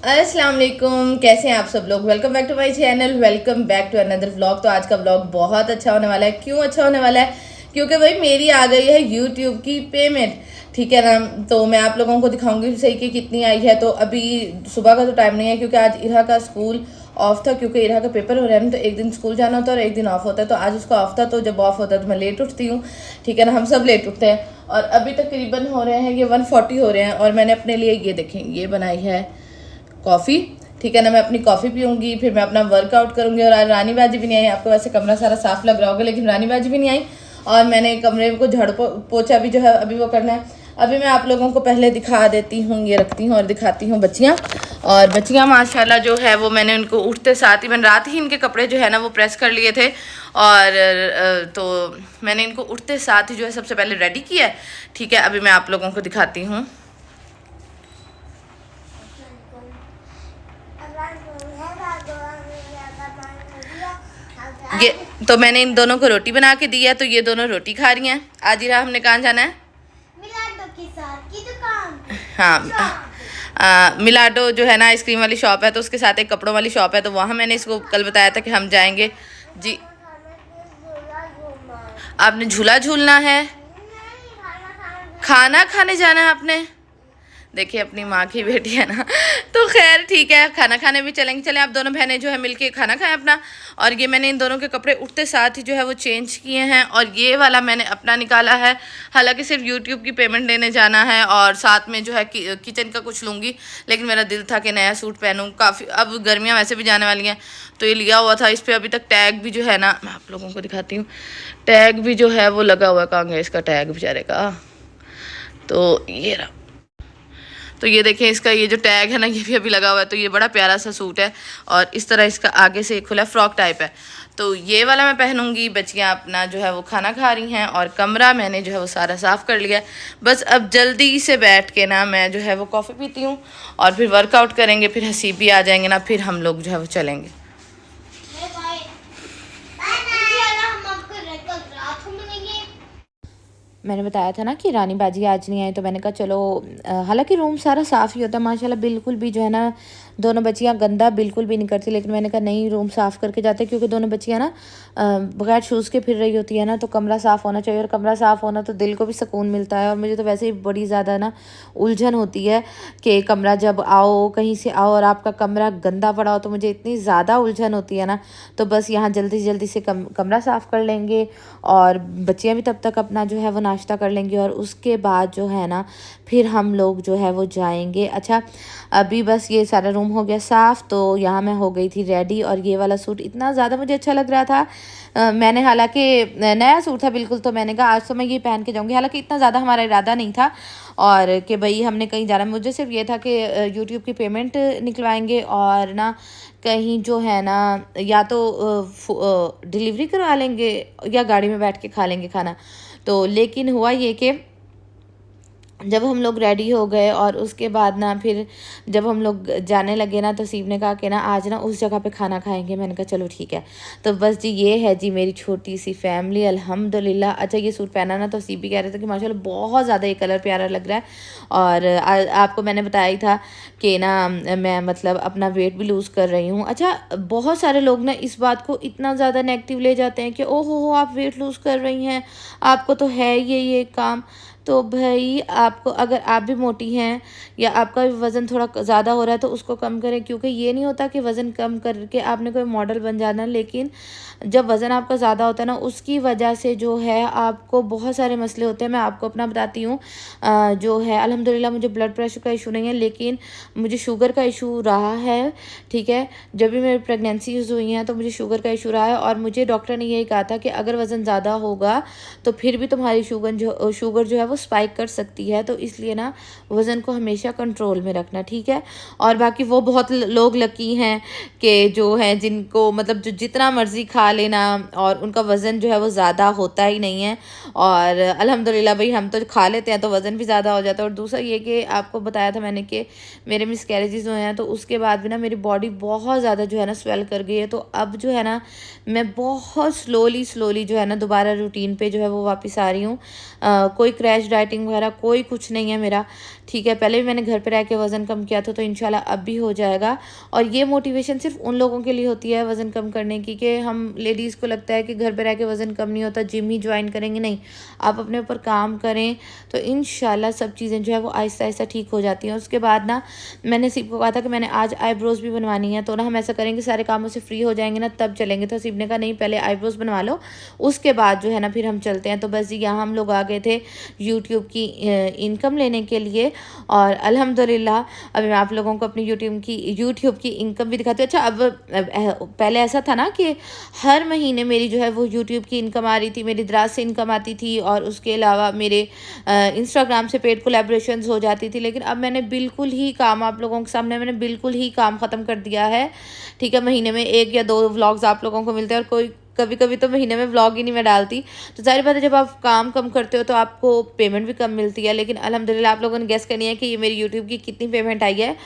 अस्सलाम वालेकुम, कैसे हैं आप सब लोग। Welcome back to my channel, welcome back to another vlog. तो आज का व्लॉग बहुत अच्छा होने वाला है। क्यों अच्छा होने वाला है? क्योंकि भाई मेरी आ गई है यूट्यूब की पेमेंट, ठीक है ना। तो मैं आप लोगों को दिखाऊंगी सही कि कितनी आई है। तो अभी सुबह का तो टाइम नहीं है क्योंकि आज इरा का स्कूल ऑफ था, क्योंकि इरा का पेपर हो रहा है ना, तो एक दिन स्कूल जाना होता है और एक दिन ऑफ होता है। तो आज उसका ऑफ था, तो जब ऑफ होता है तो मैं लेट उठती हूँ, ठीक है ना। हम सब लेट उठते हैं और अभी तकरीबन हो रहे हैं ये 1:40 हो रहे हैं। और मैंने अपने लिए ये देखें ये बनाई है कॉफ़ी, ठीक है ना। मैं अपनी कॉफ़ी पीऊँगी, फिर मैं अपना वर्कआउट करूँगी। और आज रानी बाजी भी नहीं आई। आपको वैसे कमरा सारा साफ लग रहा होगा, लेकिन रानी बाजी भी नहीं आई। और मैंने कमरे को झाड़ू पोछा भी जो है अभी वो करना है। अभी मैं आप लोगों को पहले दिखा देती हूँ, ये रखती हूँ और दिखाती हूँ बच्चियाँ। और बच्चियाँ माशाल्लाह जो है वो मैंने उनको उठते साथ ही, मैंने रात ही इनके कपड़े जो है ना वो प्रेस कर लिए थे। और तो मैंने इनको उठते साथ ही जो है सबसे पहले रेडी किया है, ठीक है। अभी मैं आप लोगों को दिखाती हूँ। ये तो मैंने इन दोनों को रोटी बना के दी है, तो ये दोनों रोटी खा रही हैं। आज ही हमने कहाँ जाना है? मिलाडो की दुकान। हाँ, मिलाडो जो है ना आइसक्रीम वाली शॉप है, तो उसके साथ एक कपड़ों वाली शॉप है। तो वहाँ मैंने इसको कल बताया था कि हम जाएंगे जी। आपने झूला झूलना है, खाना खाने जाना है आपने। देखिए अपनी माँ की बेटी है ना। तो खैर ठीक है, खाना खाने भी चलेंगे। चले आप दोनों बहनें जो है मिलके खाना खाएं अपना। और ये मैंने इन दोनों के कपड़े उठते साथ ही जो है वो चेंज किए हैं। और ये वाला मैंने अपना निकाला है, हालांकि सिर्फ यूट्यूब की पेमेंट लेने जाना है और साथ में जो है किचन का कुछ लूँगी। लेकिन मेरा दिल था कि नया सूट पहनूँ, काफ़ी अब गर्मियाँ वैसे भी जाने वाली हैं, तो ये लिया हुआ था। इस पर अभी तक टैग भी जो है ना, मैं आप लोगों को दिखाती हूँ, टैग भी जो है वो लगा हुआ है। कहाँ गया इसका टैग बेचारे का? तो ये रहा। तो ये देखें इसका ये जो टैग है ना, ये भी अभी लगा हुआ है। तो ये बड़ा प्यारा सा सूट है और इस तरह इसका आगे से खुला फ्रॉक टाइप है। तो ये वाला मैं पहनूंगी। बच्चियाँ अपना जो है वो खाना खा रही हैं और कमरा मैंने जो है वो सारा साफ़ कर लिया है। बस अब जल्दी से बैठ के ना मैं जो है वो कॉफ़ी पीती हूँ और फिर वर्कआउट करेंगे। फिर हसीब भी आ जाएंगे ना, फिर हम लोग जो है वो चलेंगे। मैंने बताया था ना कि रानी बाजी आज नहीं आई, तो मैंने कहा चलो, हालांकि रूम सारा साफ़ ही होता है माशाल्लाह, बिल्कुल भी जो है ना दोनों बच्चियां गंदा बिल्कुल भी नहीं करती। लेकिन मैंने कहा नहीं, रूम साफ़ करके जाते, क्योंकि दोनों बच्चियां ना बगैर शूज़ के फिर रही होती है ना, तो कमरा साफ़ होना चाहिए। और कमरा साफ़ होना तो दिल को भी सुकून मिलता है। और मुझे तो वैसे ही बड़ी ज़्यादा ना उलझन होती है कि कमरा जब आओ, कहीं से आओ और आपका कमरा गंदा पड़ा हो, तो मुझे इतनी ज़्यादा उलझन होती है ना। तो बस यहाँ जल्दी से कमरा साफ़ कर लेंगे और बच्चियाँ भी तब तक अपना जो है वो नाश्ता कर लेंगी। और उसके बाद जो है ना फिर हम लोग जो है वो जाएंगे। अच्छा, अभी बस ये सारा रूम हो गया साफ़, तो यहाँ मैं हो गई थी रेडी। और ये वाला सूट इतना ज़्यादा मुझे अच्छा लग रहा था। मैंने, हालांकि नया सूट था बिल्कुल, तो मैंने कहा आज तो मैं ये पहन के जाऊँगी। हालांकि इतना ज़्यादा हमारा इरादा नहीं था और कि भाई हमने कहीं जाना। मुझे सिर्फ ये था कि यूट्यूब की पेमेंट निकलवाएंगे और ना कहीं जो है ना या तो डिलीवरी करवा लेंगे या गाड़ी में बैठ के खा लेंगे खाना। तो लेकिन हुआ ये कि जब हम लोग रेडी हो गए और उसके बाद ना फिर जब हम लोग जाने लगे ना, तो सीब ने कहा कि ना आज ना उस जगह पे खाना खाएंगे। मैंने कहा चलो ठीक है। तो बस जी ये है जी मेरी छोटी सी फैमिली, अल्हम्दुलिल्लाह। अच्छा, ये सूट पहना ना, तो सीब भी कह रहे थे कि माशाल्लाह बहुत ज़्यादा ये कलर प्यारा लग रहा है। और आपको मैंने बताया ही था कि ना मैं मतलब अपना वेट भी लूज़ कर रही हूँ। अच्छा, बहुत सारे लोग ना इस बात को इतना ज़्यादा नेगेटिव ले जाते हैं कि ओहो हो आप वेट लूज़ कर रही हैं, आपको तो है ये काम। तो भाई आपको, अगर आप भी मोटी हैं या आपका वज़न थोड़ा ज़्यादा हो रहा है, तो उसको कम करें। क्योंकि ये नहीं होता कि वज़न कम करके आपने कोई मॉडल बन जाना, लेकिन जब वज़न आपका ज़्यादा होता है ना, उसकी वजह से जो है आपको बहुत सारे मसले होते हैं। मैं आपको अपना बताती हूँ, जो है अल्हम्दुलिल्लाह मुझे ब्लड प्रेशर का इशू नहीं है, लेकिन मुझे शुगर का इशू रहा है, ठीक है। जब भी मेरी प्रेगनेंसीज हुई हैं तो मुझे शुगर का इशू रहा है और मुझे डॉक्टर ने यही कहा था कि अगर वज़न ज़्यादा होगा तो फिर भी तुम्हारी शुगर जो है वो स्पाइक कर सकती है। तो इसलिए ना वज़न को हमेशा कंट्रोल में रखना, ठीक है। और बाकी वो बहुत लोग लकी हैं कि जो हैं जिनको मतलब जो जितना मर्ज़ी खा लेना और उनका वज़न जो है वो ज़्यादा होता ही नहीं है। और अल्हम्दुलिल्लाह भाई हम तो खा लेते हैं तो वज़न भी ज़्यादा हो जाता है। और दूसरा ये कि आपको बताया था मैंने कि मेरे मिसकैरेजेस हुए हैं, तो उसके बाद भी ना मेरी बॉडी बहुत ज़्यादा जो है ना स्वेल कर गई है। तो अब जो है ना मैं बहुत स्लोली जो है ना दोबारा रूटीन पे जो है वो वापस आ रही हूँ। कोई क्रैश क्रैश डाइटिंग वगैरह कोई कुछ नहीं है मेरा, ठीक है। पहले भी मैंने घर पे रह के वज़न कम किया था, तो इंशाल्लाह अब भी हो जाएगा। और ये मोटिवेशन सिर्फ उन लोगों के लिए होती है वज़न कम करने की, कि हम लेडीज़ को लगता है कि घर पे रह के वज़न कम नहीं होता, जिम ही ज्वाइन करेंगे। नहीं, आप अपने ऊपर काम करें तो इंशाल्लाह सब चीज़ें जो है वो आहिस्ता आहिस्ता ठीक हो जाती हैं। उसके बाद ना मैंने हसीब को कहा था कि मैंने आज आईब्रोज़ भी बनवानी है, तो ना हम ऐसा करेंगे सारे कामों से फ्री हो जाएंगे ना तब चलेंगे। तो हसीब ने कहा नहीं, पहले आईब्रोज़ बनवा लो, उसके बाद जो है ना फिर हम चलते हैं। तो बस जी यहाँ हम लोग आ गए थे यूट्यूब की इनकम लेने के लिए, और अल्हम्दुलिल्लाह अभी मैं आप लोगों को अपनी यूट्यूब की इनकम भी दिखाती हूँ। अच्छा, अब पहले ऐसा था ना कि हर महीने मेरी जो है वो यूट्यूब की इनकम आ रही थी, मेरी दराज से इनकम आती थी, और उसके अलावा मेरे इंस्टाग्राम से पेड कोलैबोरेशंस हो जाती थी। लेकिन अब मैंने बिल्कुल ही काम आप लोगों के सामने मैंने बिल्कुल ही काम ख़त्म कर दिया है, ठीक है। महीने में 1 या 2 व्लॉग्स आप लोगों को मिलते हैं, और कोई कभी कभी तो महीने में व्लॉग ही नहीं मैं डालती। तो जाहिर बात है जब आप काम कम करते हो तो आपको पेमेंट भी कम मिलती है। लेकिन अल्हम्दुलिल्लाह आप लोगों ने गेस करनी है कि ये मेरी यूट्यूब की कितनी पेमेंट आई है।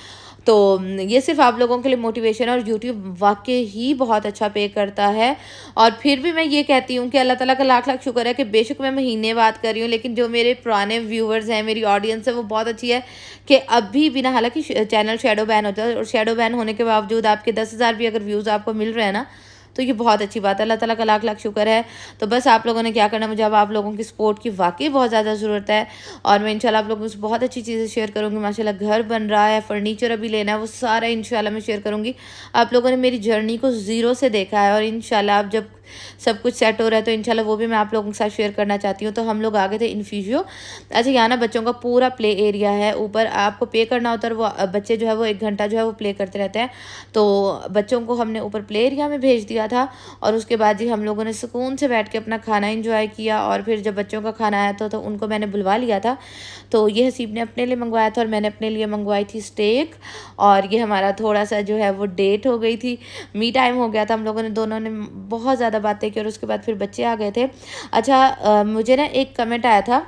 तो ये सिर्फ आप लोगों के लिए मोटिवेशन है, और यूट्यूब वाकई ही बहुत अच्छा पे करता है। और फिर भी मैं ये कहती हूँ कि अल्लाह ताला का लाख लाख शुक्र है कि बेशक मैं महीने बात कर रही हूँ, लेकिन जो मेरे पुराने व्यूवर्स हैं, मेरी ऑडियंस है, वो बहुत अच्छी है कि अभी भी ना, हालांकि चैनल शेडो बैन होता है, और शेडो बैन होने के बावजूद आपके 10,000 भी अगर व्यूज़ आपको मिल रहे हैं ना, तो ये बहुत अच्छी बात है। अल्लाह ताला का लाख लाख शुक्र है। तो बस आप लोगों ने क्या करना, मुझे अब आप लोगों की सपोर्ट की वाकई बहुत ज़्यादा ज़रूरत है। और मैं इंशाल्लाह आप लोगों से बहुत अच्छी चीज़ें शेयर करूँगी। माशाल्लाह घर बन रहा है, फर्नीचर अभी लेना है, वो सारा इंशाल्लाह मैं शेयर करूँगी। आप लोगों ने मेरी जर्नी को ज़ीरो से देखा है, और इंशाल्लाह अब जब सब कुछ सेट हो रहा है तो इंशाल्लाह वो भी मैं आप लोगों के साथ शेयर करना चाहती हूँ। तो हम लोग आ गए थे इन्फ्यूजियो। अच्छा, यहाँ ना बच्चों का पूरा प्ले एरिया है, ऊपर आपको पे करना होता है, और वो बच्चे जो है वो 1 घंटा जो है वो प्ले करते रहते हैं। तो बच्चों को हमने ऊपर प्ले एरिया में भेज दिया था, और उसके बाद जी हम लोगों ने सुकून से बैठ के अपना खाना इंजॉय किया। और फिर जब बच्चों का खाना आया था तो उनको मैंने बुलवा लिया था। तो ये हसीब ने अपने लिए मंगवाया था, और मैंने अपने लिए मंगवाई थी स्टेक। और ये हमारा थोड़ा सा जो है वो डेट हो गई थी, मी टाइम हो गया था। हम लोगों ने दोनों ने बहुत ज़्यादा बातें की, और उसके बाद फिर बच्चे आ गए थे। अच्छा, मुझे ना एक कमेंट आया था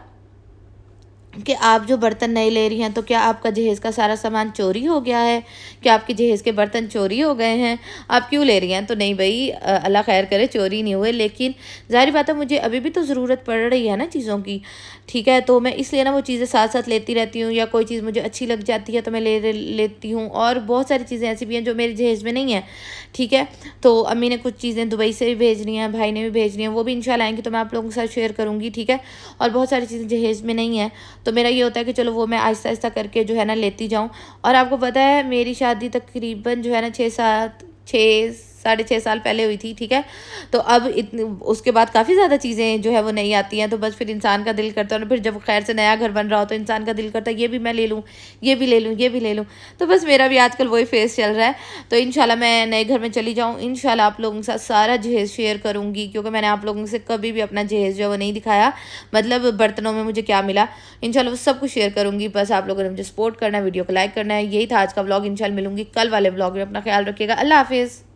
कि आप जो बर्तन नए ले रही हैं तो क्या आपका जहेज़ का सारा सामान चोरी हो गया है, क्या आपके जहेज़ के बर्तन चोरी हो गए हैं, आप क्यों ले रही हैं। तो नहीं भाई, अल्लाह खैर करे, चोरी नहीं हुए। लेकिन ज़ाहिर बात है मुझे अभी भी तो ज़रूरत पड़ रही है ना चीज़ों की, ठीक है। तो मैं इसलिए ना वो चीज़ें साथ साथ लेती रहती हूँ, या कोई चीज़ मुझे अच्छी लग जाती है तो मैं लेती हूँ। और बहुत सारी चीज़ें ऐसी भी हैं जो मेरे जहेज़ में नहीं है, ठीक है। तो अम्मी ने कुछ चीज़ें दुबई से भी भेजनी है, भाई ने भी भेजनी है, वो भी इंशाल्लाह आएंगी तो मैं आप लोगों के साथ शेयर करूँगी, ठीक है। और बहुत सारी चीज़ें जहेज़ में नहीं है, तो मेरा ये होता है कि चलो वो मैं आहिस्ता आहिस्ता करके जो है ना लेती जाऊँ। और आपको पता है मेरी शादी तकरीबन जो है ना 6-6 साढ़े 6 साल पहले हुई थी, ठीक है। तो अब इतनी उसके बाद काफ़ी ज़्यादा चीज़ें जो है वो नहीं आती हैं, तो बस फिर इंसान का दिल करता है। और फिर जब खैर से नया घर बन रहा हो तो इंसान का दिल करता है ये भी मैं ले लूँ, ये भी ले लूँ, ये भी ले लूँ। तो बस मेरा भी आजकल वही फेस चल रहा है। तो इंशाल्लाह मैं नए घर में चली जाऊँ, इंशाल्लाह आप लोगों के साथ सारा जहेज़ शेयर करूँगी, क्योंकि मैंने आप लोगों से कभी भी अपना जहेज़ जो है वो नहीं दिखाया, मतलब बर्तनों में मुझे क्या मिला। इंशाल्लाह वो सब कुछ शेयर करूँगी। बस आप लोगों ने मुझे सपोर्ट करना है, वीडियो को लाइक करना है। यही था आज का व्लॉग। इंशाल्लाह मिलूंगी कल वाले व्लॉग में। अपना ख्याल रखिएगा। अल्लाह हाफिज़।